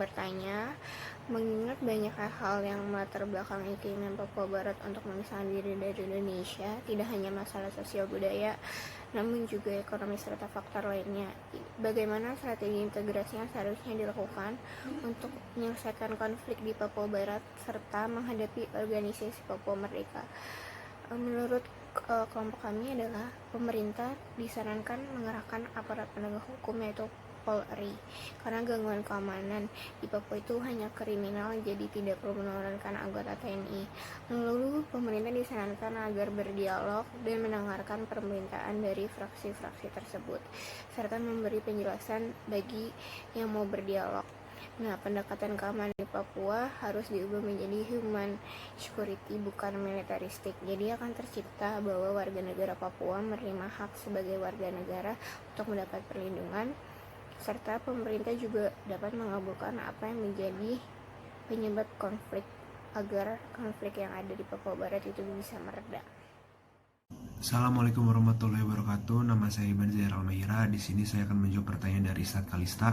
bertanya, mengingat banyak hal yang melatar belakangi keinginan Papua Barat untuk memisahkan diri dari Indonesia, tidak hanya masalah sosial budaya, namun juga ekonomi serta faktor lainnya. Bagaimana strategi integrasi yang seharusnya dilakukan untuk menyelesaikan konflik di Papua Barat serta menghadapi organisasi Papua Merdeka? Menurut kelompok kami adalah pemerintah disarankan mengerahkan aparat penegak hukum yaitu Polri, karena gangguan keamanan di Papua itu hanya kriminal, jadi tidak perlu menurunkan anggota TNI. Lalu pemerintah disarankan agar berdialog dan mendengarkan permintaan dari fraksi-fraksi tersebut, serta memberi penjelasan bagi yang mau berdialog. Nah, pendekatan keamanan di Papua harus diubah menjadi human security, bukan militaristik. Jadi akan tercipta bahwa warga negara Papua menerima hak sebagai warga negara untuk mendapat perlindungan, serta pemerintah juga dapat mengabulkan apa yang menjadi penyebab konflik agar konflik yang ada di Papua Barat itu bisa mereda. Assalamualaikum warahmatullahi wabarakatuh. Nama saya Iban Zair Almahira. Di sini saya akan menjawab pertanyaan dari Ustadz Kalista.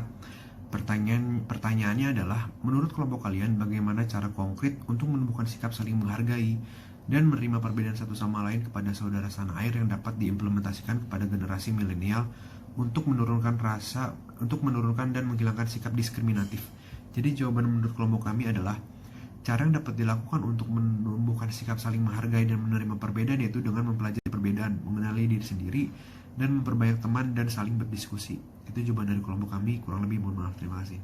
Pertanyaannya adalah, menurut kelompok kalian bagaimana cara konkret untuk menumbuhkan sikap saling menghargai dan menerima perbedaan satu sama lain kepada saudara tanah air yang dapat diimplementasikan kepada generasi milenial untuk menurunkan dan menghilangkan sikap diskriminatif. Jadi jawaban menurut kelompok kami adalah cara yang dapat dilakukan untuk menumbuhkan sikap saling menghargai dan menerima perbedaan yaitu dengan mempelajari perbedaan, mengenali diri sendiri, dan memperbanyak teman dan saling berdiskusi. Itu jawaban dari kelompok kami, kurang lebih mohon maaf. Terima kasih.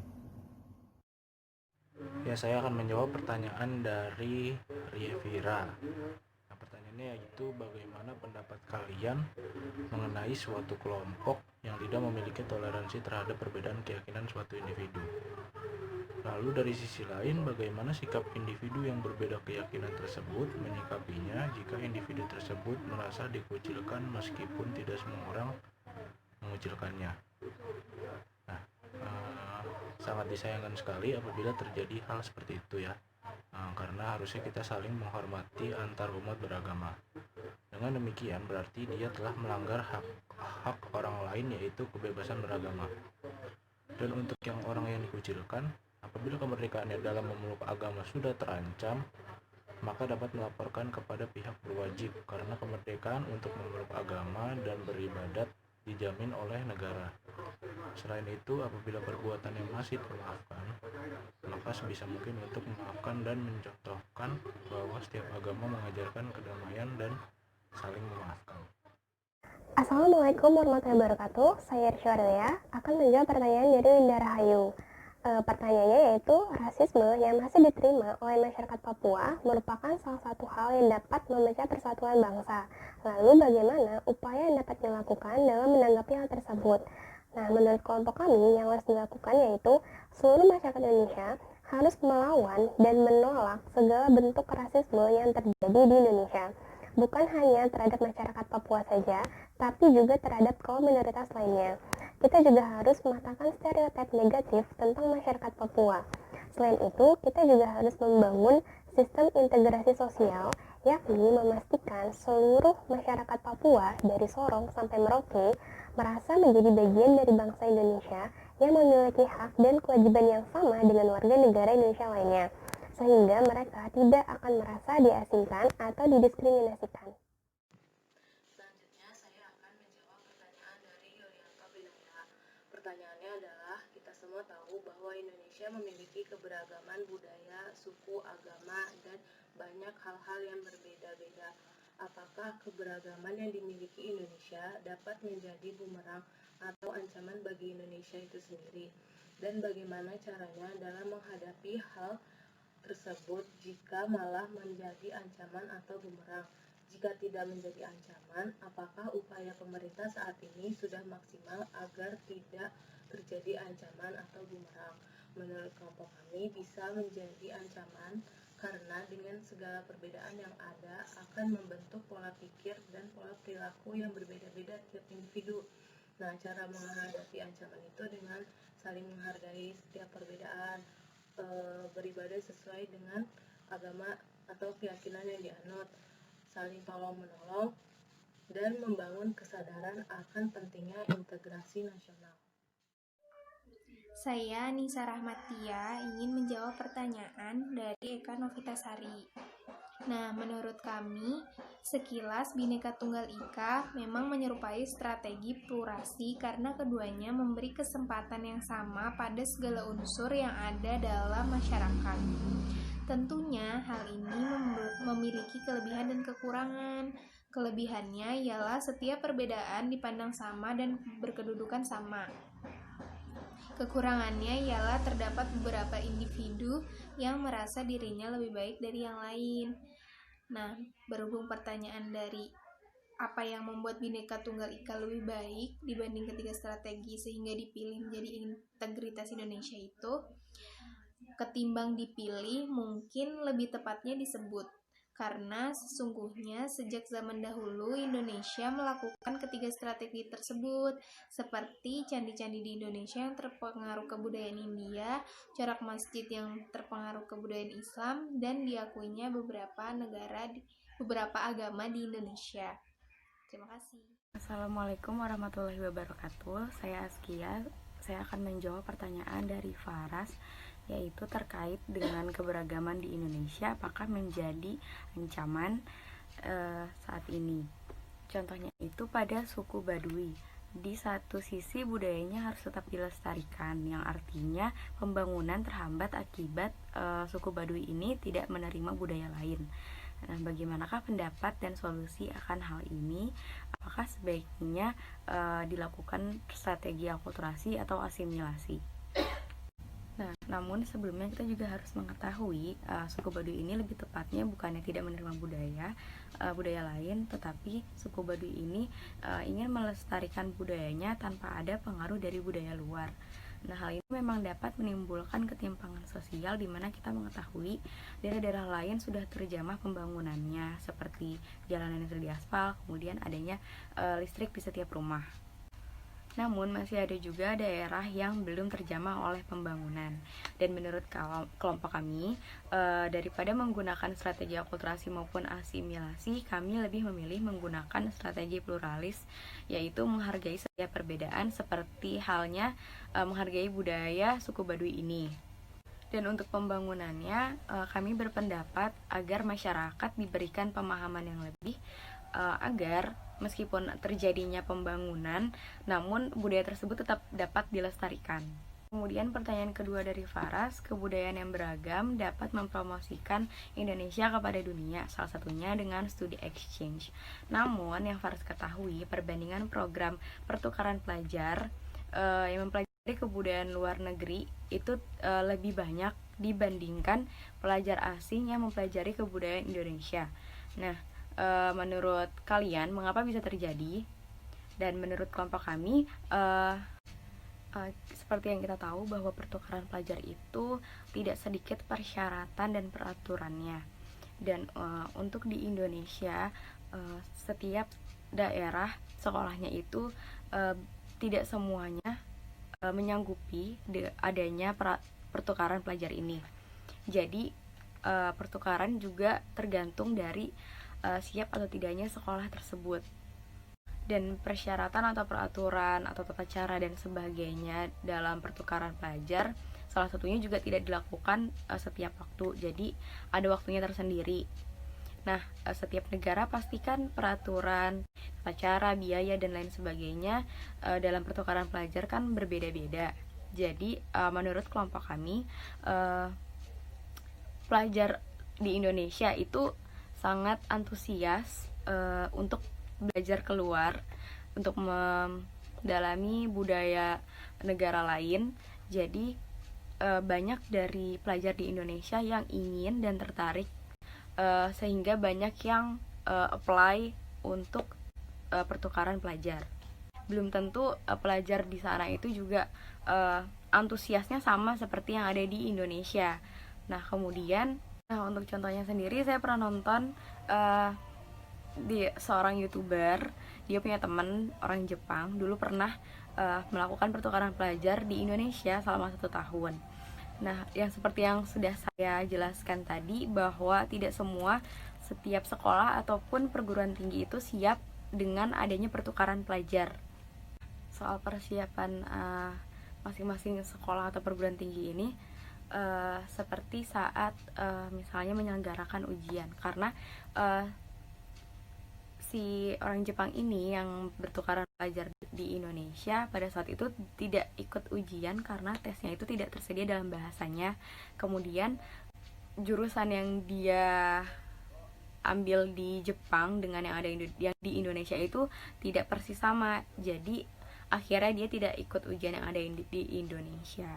Ya, saya akan menjawab pertanyaan dari Rievira. Nah, pertanyaannya yaitu bagaimana pendapat kalian mengenai suatu kelompok yang tidak memiliki toleransi terhadap perbedaan keyakinan suatu individu. Lalu dari sisi lain, bagaimana sikap individu yang berbeda keyakinan tersebut menyikapinya jika individu tersebut merasa dikucilkan meskipun tidak semua orang mengucilkannya. Nah, sangat disayangkan sekali apabila terjadi hal seperti itu ya, karena harusnya kita saling menghormati antar umat beragama. Dengan demikian berarti dia telah melanggar hak orang lain, yaitu kebebasan beragama. Dan untuk yang orang yang dikucilkan, apabila kemerdekaannya dalam memeluk agama sudah terancam, maka dapat melaporkan kepada pihak berwajib, karena kemerdekaan untuk memeluk agama dan beribadat dijamin oleh negara. Selain itu, apabila perbuatan yang masih termaafkan, maka sebisa mungkin untuk memaafkan dan mencontohkan bahwa setiap agama mengajarkan kedamaian dan saling memaafkan. Assalamualaikum warahmatullahi wabarakatuh. Saya Risha akan menjawab pertanyaan dari Linda Rahayu. Pertanyaannya yaitu, rasisme yang masih diterima oleh masyarakat Papua merupakan salah satu hal yang dapat memecah persatuan bangsa. Lalu bagaimana upaya yang dapat dilakukan dalam menanggapi hal tersebut? Nah, menurut kelompok kami yang harus dilakukan yaitu seluruh masyarakat Indonesia harus melawan dan menolak segala bentuk rasisme yang terjadi di Indonesia. Bukan hanya terhadap masyarakat Papua saja, tapi juga terhadap kaum minoritas lainnya. Kita juga harus mematahkan stereotip negatif tentang masyarakat Papua. Selain itu, kita juga harus membangun sistem integrasi sosial, yakni memastikan seluruh masyarakat Papua dari Sorong sampai Merauke merasa menjadi bagian dari bangsa Indonesia yang memiliki hak dan kewajiban yang sama dengan warga negara Indonesia lainnya, sehingga mereka tidak akan merasa diasingkan atau didiskriminasikan. Selanjutnya saya akan menjawab pertanyaan dari Yulianka Binaya. Pertanyaannya adalah, kita semua tahu bahwa Indonesia memiliki keberagaman budaya, suku, agama, dan banyak hal-hal yang berbeda-beda. Apakah keberagaman yang dimiliki Indonesia dapat menjadi bumerang atau ancaman bagi Indonesia itu sendiri? Dan bagaimana caranya dalam menghadapi hal tersebut jika malah menjadi ancaman atau bumerang? Jika tidak menjadi ancaman, apakah upaya pemerintah saat ini sudah maksimal agar tidak terjadi ancaman atau bumerang? Menurut kelompok kami, bisa menjadi ancaman karena dengan segala perbedaan yang ada akan membentuk pola pikir dan pola perilaku yang berbeda-beda tiap individu. Nah, cara menghadapi ancaman itu dengan saling menghargai setiap perbedaan, beribadah sesuai dengan agama atau keyakinan yang dianut, saling tolong-menolong, dan membangun kesadaran akan pentingnya integrasi nasional. Saya Nisa Rahmatia ingin menjawab pertanyaan dari Eka Novitasari. Nah, menurut kami, sekilas Bhinneka Tunggal Ika memang menyerupai strategi plurasi karena keduanya memberi kesempatan yang sama pada segala unsur yang ada dalam masyarakat. Tentunya hal ini memiliki kelebihan dan kekurangan. Kelebihannya ialah setiap perbedaan dipandang sama dan berkedudukan sama. Kekurangannya ialah terdapat beberapa individu yang merasa dirinya lebih baik dari yang lain. Nah, berhubung pertanyaan dari apa yang membuat Bhinneka Tunggal Ika lebih baik dibanding ketiga strategi sehingga dipilih menjadi integritas Indonesia itu, ketimbang dipilih mungkin lebih tepatnya disebut. Karena sesungguhnya sejak zaman dahulu Indonesia melakukan ketiga strategi tersebut, seperti candi-candi di Indonesia yang terpengaruh kebudayaan India, corak masjid yang terpengaruh kebudayaan Islam, dan diakuinya beberapa agama di Indonesia. Terima kasih. Assalamualaikum warahmatullahi wabarakatuh. Saya Askia. Saya akan menjawab pertanyaan dari Faras, yaitu terkait dengan keberagaman di Indonesia apakah menjadi ancaman saat ini. Contohnya itu pada suku Baduy. Di satu sisi budayanya harus tetap dilestarikan, yang artinya pembangunan terhambat akibat suku Baduy ini tidak menerima budaya lain. Nah, bagaimanakah pendapat dan solusi akan hal ini? Apakah sebaiknya dilakukan strategi akulturasi atau asimilasi? Nah, namun sebelumnya kita juga harus mengetahui suku Baduy ini lebih tepatnya bukannya tidak menerima budaya lain, tetapi suku Baduy ini ingin melestarikan budayanya tanpa ada pengaruh dari budaya luar. Nah, hal ini memang dapat menimbulkan ketimpangan sosial di mana kita mengetahui daerah-daerah lain sudah terjamah pembangunannya seperti jalanan yang sudah diaspal, kemudian adanya listrik di setiap rumah. Namun masih ada juga daerah yang belum terjamah oleh pembangunan. Dan menurut kelompok kami, daripada menggunakan strategi akulturasi maupun asimilasi, kami lebih memilih menggunakan strategi pluralis, yaitu menghargai setiap perbedaan seperti halnya menghargai budaya suku Baduy ini. Dan untuk pembangunannya, kami berpendapat agar masyarakat diberikan pemahaman yang lebih agar meskipun terjadinya pembangunan, namun budaya tersebut tetap dapat dilestarikan. Kemudian pertanyaan kedua dari Faras, kebudayaan yang beragam dapat mempromosikan Indonesia kepada dunia, salah satunya dengan studi exchange. Namun yang Faras ketahui, perbandingan program pertukaran pelajar yang mempelajari kebudayaan luar negeri itu lebih banyak dibandingkan pelajar asing yang mempelajari kebudayaan Indonesia. Nah, menurut kalian mengapa bisa terjadi? Dan menurut kelompok kami seperti yang kita tahu bahwa pertukaran pelajar itu tidak sedikit persyaratan dan peraturannya. Dan untuk di Indonesia setiap daerah sekolahnya itu tidak semuanya menyanggupi adanya pertukaran pelajar ini. Jadi pertukaran juga tergantung dari siap atau tidaknya sekolah tersebut. Dan persyaratan atau peraturan atau tata cara dan sebagainya dalam pertukaran pelajar salah satunya juga tidak dilakukan setiap waktu. Jadi ada waktunya tersendiri. Nah, setiap negara pastikan peraturan, tata cara, biaya dan lain sebagainya dalam pertukaran pelajar kan berbeda-beda. Jadi menurut kelompok kami pelajar di Indonesia itu sangat antusias untuk belajar keluar, untuk mendalami budaya negara lain. Jadi banyak dari pelajar di Indonesia yang ingin dan tertarik, sehingga banyak yang apply untuk pertukaran pelajar. Belum tentu pelajar di sana itu juga antusiasnya sama seperti yang ada di Indonesia. Nah, kemudian untuk contohnya sendiri, saya pernah nonton di seorang YouTuber. Dia punya teman orang Jepang, dulu pernah melakukan pertukaran pelajar di Indonesia selama 1 tahun. Nah, yang seperti yang sudah saya jelaskan tadi, bahwa tidak semua setiap sekolah ataupun perguruan tinggi itu siap dengan adanya pertukaran pelajar. Soal persiapan masing-masing sekolah atau perguruan tinggi ini seperti saat misalnya menyelenggarakan ujian, karena si orang Jepang ini yang bertukaran belajar di Indonesia pada saat itu tidak ikut ujian karena tesnya itu tidak tersedia dalam bahasanya. Kemudian jurusan yang dia ambil di Jepang dengan yang ada yang di Indonesia itu tidak persis sama, jadi akhirnya dia tidak ikut ujian yang ada di Indonesia.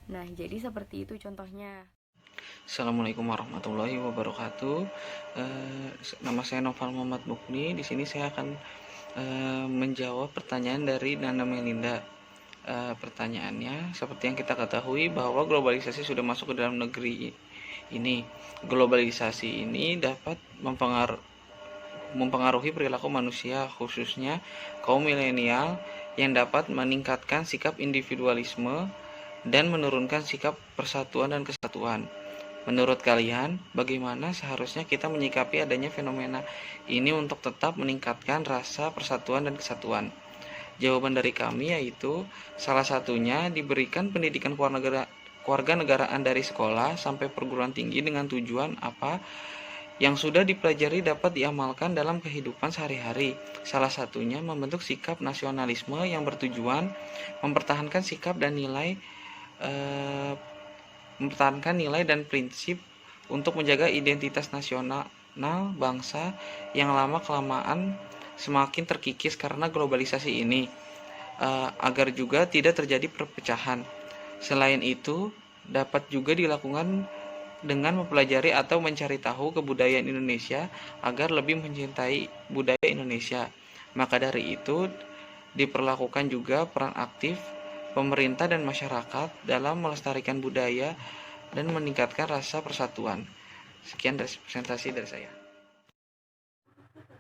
Nah, jadi seperti itu contohnya. Assalamualaikum warahmatullahi wabarakatuh. Nama saya Noval Muhammad Mukni. Di sini saya akan menjawab pertanyaan dari Nana Melinda. Pertanyaannya, seperti yang kita ketahui bahwa globalisasi sudah masuk ke dalam negeri ini. Globalisasi ini dapat mempengaruhi perilaku manusia, khususnya kaum milenial, yang dapat meningkatkan sikap individualisme dan menurunkan sikap persatuan dan kesatuan. Menurut kalian, bagaimana seharusnya kita menyikapi adanya fenomena ini untuk tetap meningkatkan rasa persatuan dan kesatuan? Jawaban dari kami yaitu salah satunya diberikan pendidikan kewarganegaraan dari sekolah sampai perguruan tinggi dengan tujuan apa yang sudah dipelajari dapat diamalkan dalam kehidupan sehari-hari. Salah satunya membentuk sikap nasionalisme yang bertujuan mempertahankan sikap dan nilai dan prinsip untuk menjaga identitas nasional bangsa yang lama-kelamaan semakin terkikis karena globalisasi ini, agar juga tidak terjadi perpecahan. Selain itu, dapat juga dilakukan dengan mempelajari atau mencari tahu kebudayaan Indonesia agar lebih mencintai budaya Indonesia. Maka dari itu, diperlakukan juga peran aktif pemerintah dan masyarakat dalam melestarikan budaya dan meningkatkan rasa persatuan. Sekian presentasi dari saya.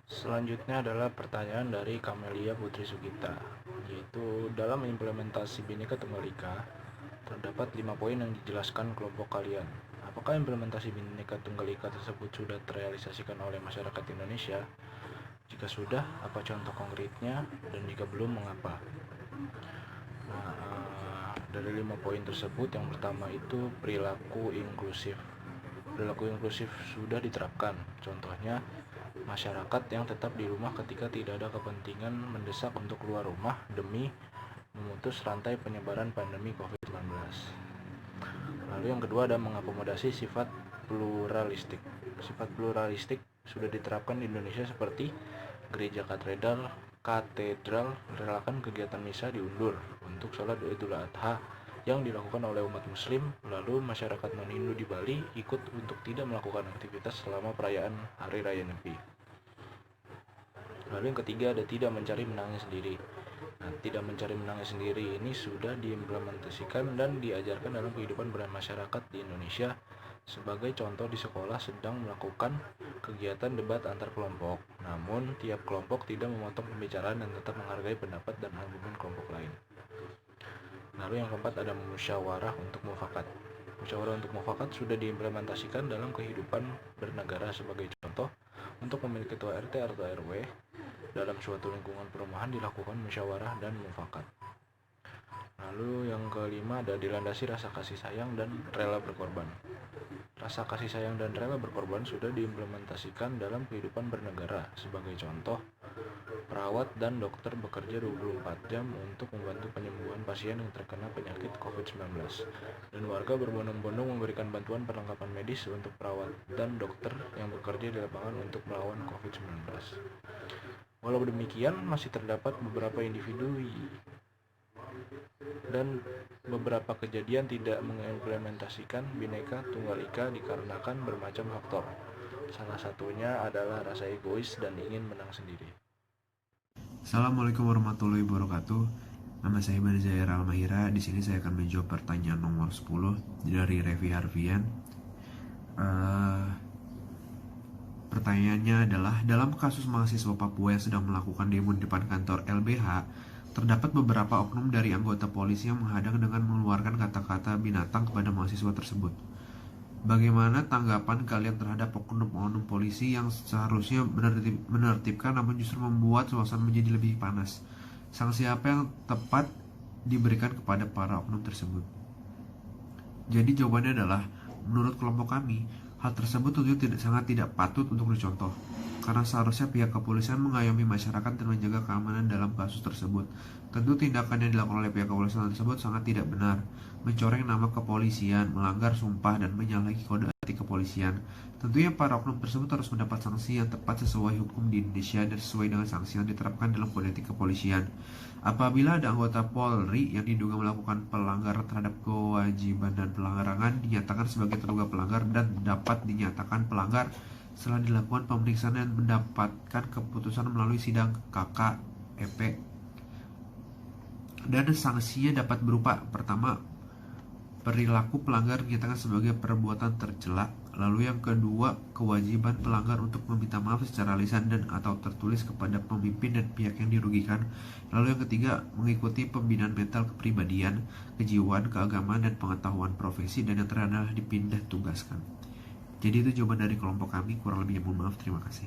Selanjutnya adalah pertanyaan dari Kamelia Putri Sugita, yaitu dalam implementasi Bhinneka Tunggal Ika terdapat 5 poin yang dijelaskan kelompok kalian. Apakah implementasi Bhinneka Tunggal Ika tersebut sudah terrealisasikan oleh masyarakat Indonesia? Jika sudah, apa contoh konkretnya? Dan jika belum, mengapa? Dari 5 poin tersebut, yang pertama itu perilaku inklusif. Perilaku inklusif sudah diterapkan. Contohnya, masyarakat yang tetap di rumah ketika tidak ada kepentingan mendesak untuk keluar rumah demi memutus rantai penyebaran pandemi COVID-19. Lalu yang kedua ada mengakomodasi sifat pluralistik. Sifat pluralistik sudah diterapkan di Indonesia seperti gereja katedral merelakan kegiatan misa diundur untuk sholat Idul Adha yang dilakukan oleh umat muslim, lalu masyarakat non-Hindu di Bali ikut untuk tidak melakukan aktivitas selama perayaan Hari Raya Nyepi. Lalu yang ketiga ada tidak mencari menangnya sendiri. Nah, tidak mencari menangnya sendiri ini sudah diimplementasikan dan diajarkan dalam kehidupan bermasyarakat di Indonesia. Sebagai contoh, di sekolah sedang melakukan kegiatan debat antar kelompok, namun tiap kelompok tidak memotong pembicaraan dan tetap menghargai pendapat dan argumen kelompok lain. Lalu yang keempat ada musyawarah untuk mufakat. Musyawarah untuk mufakat sudah diimplementasikan dalam kehidupan bernegara. Sebagai contoh, untuk memilih ketua RT atau RW dalam suatu lingkungan perumahan dilakukan musyawarah dan mufakat. Lalu yang kelima ada dilandasi rasa kasih sayang dan rela berkorban. Rasa kasih sayang dan rela berkorban sudah diimplementasikan dalam kehidupan bernegara. Sebagai contoh, perawat dan dokter bekerja 24 jam untuk membantu penyembuhan pasien yang terkena penyakit COVID-19. Dan warga berbondong-bondong memberikan bantuan perlengkapan medis untuk perawat dan dokter yang bekerja di lapangan untuk melawan COVID-19. Walau demikian, masih terdapat beberapa individu dan beberapa kejadian tidak mengimplementasikan Bhinneka Tunggal Ika dikarenakan bermacam faktor. Salah satunya adalah rasa egois dan ingin menang sendiri. Assalamualaikum warahmatullahi wabarakatuh. Nama saya Banzair Almahira. Di sini saya akan menjawab pertanyaan nomor 10 dari Revi Harfian. Pertanyaannya adalah, dalam kasus mahasiswa Papua yang sedang melakukan demo di depan kantor LBH, terdapat beberapa oknum dari anggota polisi yang menghadang dengan mengeluarkan kata-kata binatang kepada mahasiswa tersebut. Bagaimana tanggapan kalian terhadap oknum-oknum polisi yang seharusnya menertibkan namun justru membuat suasana menjadi lebih panas? Sanksi apa yang tepat diberikan kepada para oknum tersebut. Jadi jawabannya adalah, menurut kelompok kami, hal tersebut tentunya sangat tidak patut untuk dicontoh, karena seharusnya pihak kepolisian mengayomi masyarakat dan menjaga keamanan dalam kasus tersebut. Tentu tindakan yang dilakukan oleh pihak kepolisian tersebut sangat tidak benar, mencoreng nama kepolisian, melanggar sumpah, dan menyalahi kode etik kepolisian. Tentunya para oknum tersebut harus mendapat sanksi yang tepat sesuai hukum di Indonesia dan sesuai dengan sanksi yang diterapkan dalam kode etik kepolisian. Apabila ada anggota Polri yang diduga melakukan pelanggaran terhadap kewajiban dan pelanggaran, dinyatakan sebagai terduga pelanggar dan dapat dinyatakan pelanggar setelah dilakukan pemeriksaan dan mendapatkan keputusan melalui sidang KKEP. Dan sanksinya dapat berupa: pertama, perilaku pelanggar dinyatakan sebagai perbuatan tercela. Lalu yang kedua, kewajiban pelanggar untuk meminta maaf secara lisan dan atau tertulis kepada pemimpin dan pihak yang dirugikan. Lalu yang ketiga, mengikuti pembinaan mental kepribadian, kejiwaan, keagamaan, dan pengetahuan profesi. Dan yang terakhir adalah dipindah tugaskan. Jadi itu jawaban dari kelompok kami, kurang lebihnya mohon maaf, terima kasih.